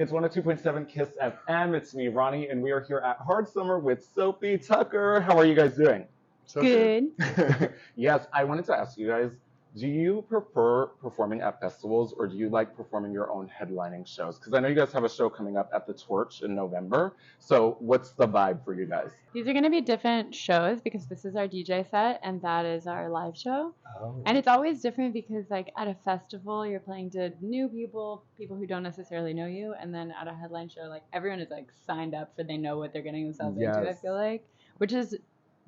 It's 102.7 Kiss FM. It's me, Ronnie, and we are here at Hard Summer with Sophie Tucker. How are you guys doing? So Good. Yes, I wanted to ask you guys, do you prefer performing at festivals or do you like performing your own headlining shows? Because I know you guys have a show coming up at the Torch in November. So what's the vibe for you guys? These are going to be different shows because this is our DJ set and that is our live show. Oh. And it's always different because, like, at a festival, you're playing to new people, people who don't necessarily know you. And then at a headline show, like, everyone is, like, signed up so they know what they're getting themselves into, I Yes. feel like. Which is,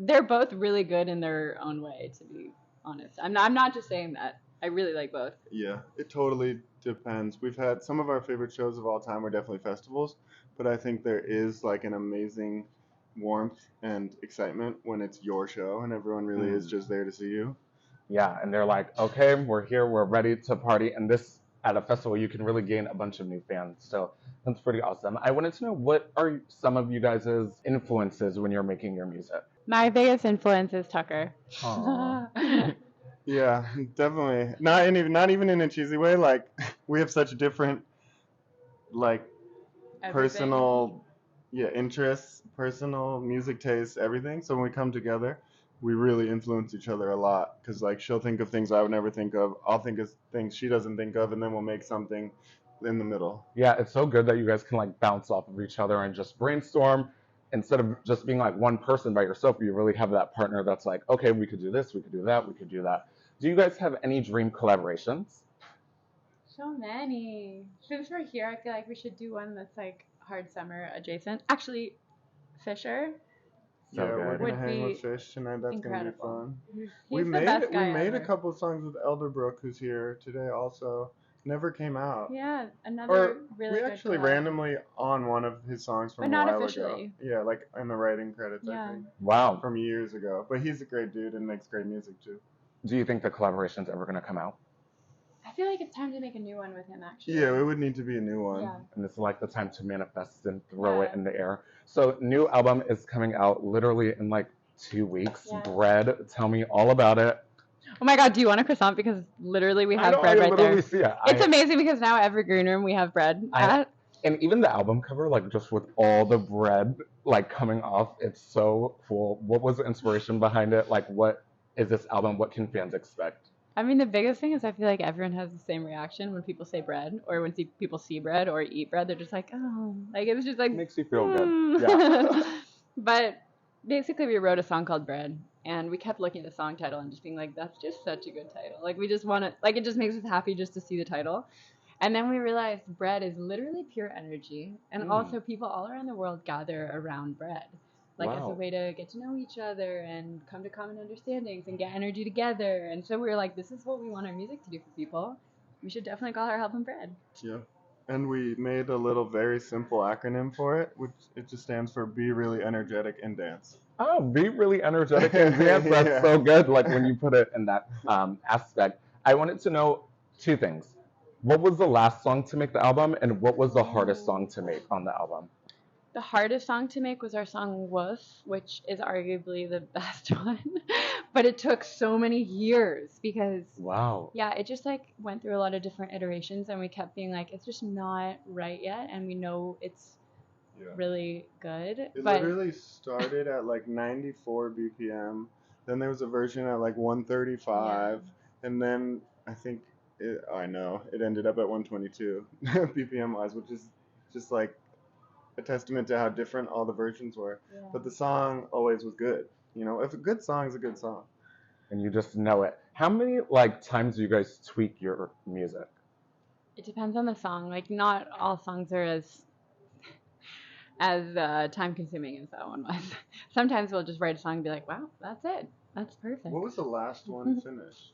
they're both really good in their own way, to be honest. I'm not just saying that. I really like both. Yeah, it totally depends. We've had some of our favorite shows of all time were definitely festivals, but I think there is like an amazing warmth and excitement when it's your show and everyone really is just there to see you. Yeah, and they're like, okay, we're here, we're ready to party. And this, at a festival, you can really gain a bunch of new fans. So that's pretty awesome. I wanted to know, what are some of you guys' influences when you're making your music? My biggest influence is Tucker. Aw. Yeah, definitely. Not even in a cheesy way. Like we have such different like personal interests, personal music tastes, everything. So when we come together, we really influence each other a lot because like she'll think of things I would never think of. I'll think of things she doesn't think of, and then we'll make something in the middle. Yeah, it's so good that you guys can like bounce off of each other and just brainstorm. Instead of just being like one person by yourself, you really have that partner that's like, okay, we could do this, we could do that, we could do that. Do you guys have any dream collaborations? So many. Since we're here, I feel like we should do one that's like hard summer adjacent. Actually, Fisher. So Yeah, we're good. gonna Would hang be with Fish tonight. That's gonna be incredible. fun. He's We the made best guy we made a ever. couple of songs with Elderbrook, who's here today. Also, never came out. Yeah, another Or really we good actually collab. randomly on one of his songs from But a not while officially. ago. Yeah, like in the writing credits, I Yeah. think, Wow. from years ago. But he's a great dude and makes great music too. Do you think the collaboration's ever going to come out? I feel like it's time to make a new one with him, actually. Yeah, it would need to be a new one. Yeah. And it's like the time to manifest and throw it Yeah. in the air. So new album is coming out literally in like 2 weeks. Yeah. Bread, tell me all about it. Oh my God, do you want a croissant? Because literally we I have know, bread I right literally there. see it. It's amazing because now every green room we have bread at. And even the album cover, like just with all the bread like coming off, it's so cool. What was the inspiration behind it? Like, what is this album? What can fans expect? I mean, the biggest thing is I feel like everyone has the same reaction when people say bread or when people see bread or eat bread. They're just like, oh, like it's just like Makes you feel good. mm. Yeah. But basically, we wrote a song called Bread, and we kept looking at the song title and just being like, that's just such a good title. Like we just want to, like it just makes us happy just to see the title. And then we realized bread is literally pure energy, and also people all around the world gather around bread. Like as a Wow. way to get to know each other and come to common understandings and get energy together. And so we were like, this is what we want our music to do for people. We should definitely call our album Bread. Yeah. And we made a little very simple acronym for it, which it just stands for Be Really Energetic and Dance. Oh, be really energetic and dance. That's Yeah. so good. Like when you put it in that aspect. I wanted to know 2 things. What was the last song to make the album, and what was the hardest song to make on the album? The hardest song to make was our song Woof, which is arguably the best one. But it took so many years because, Wow. yeah, it just like went through a lot of different iterations and we kept being like, it's just not right yet. And we know it's really good. It but literally started at like 94 BPM. Then there was a version at like 135. And then I think, it ended up at 122 BPM wise, which is just like a testament to how different all the versions were. yeah. But the song always was good. You know, if a good song is a good song. And you just know it. How many like times do you guys tweak your music? It depends on the song. Like not all songs are as time consuming as that one was. Sometimes we'll just write a song and be like, wow, that's it. That's perfect. What was the last one finished?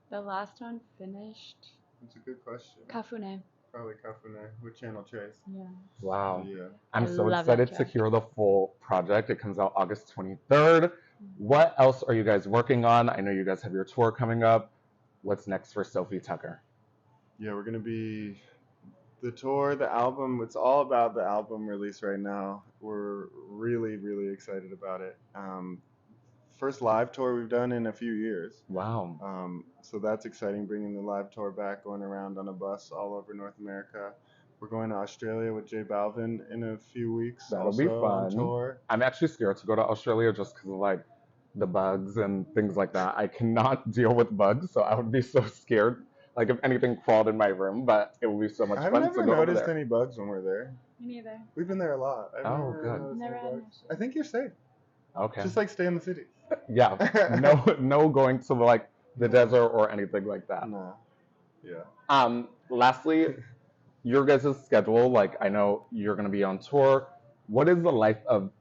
The last one finished That's a good question. Kafune. Probably Kafune with Channel Chase. Yeah. Wow. Yeah. I'm I so love that excited to track. hear the full project. It comes out August 23rd. What else are you guys working on? I know you guys have your tour coming up. What's next for Sophie Tucker? Yeah, we're gonna be the tour, the album. It's all about the album release right now. We're really, really excited about it. First live tour we've done in a few years. Wow. So that's exciting, bringing the live tour back, going around on a bus all over North America. We're going to Australia with J Balvin in a few weeks. That'll also be on fun. tour. I'm actually scared to go to Australia just because of like the bugs and things like that. I cannot deal with bugs, so I would be so scared. Like if anything crawled in my room, but it would be so much I've fun to never go over noticed there. any bugs when we're there. Me neither. We've been there a lot. I've Oh, never good. noticed Never any had an bugs. issue. I think you're safe. Okay. Just like stay in the city. Yeah. No going to like the desert or anything like that. No. Yeah. Lastly, your guys' schedule, like I know you're gonna be on tour. What is the life of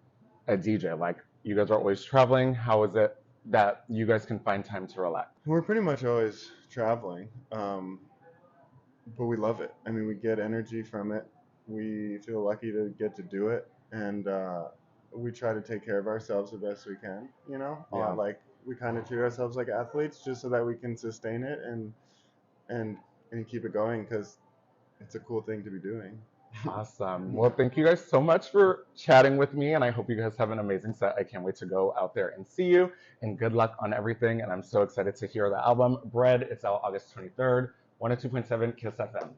a DJ? Like you guys are always traveling. How is it that you guys can find time to relax? We're pretty much always traveling, but we love it. I mean, we get energy from it. We feel lucky to get to do it, and we try to take care of ourselves the best we can. You know, Yeah. like we kind of treat ourselves like athletes, just so that we can sustain it and keep it going, because it's a cool thing to be doing. Awesome. Well, thank you guys so much for chatting with me, and I hope you guys have an amazing set. I can't wait to go out there and see you, and good luck on everything. And I'm so excited to hear the album, Bread. It's out August 23rd, 102.7 Kiss FM.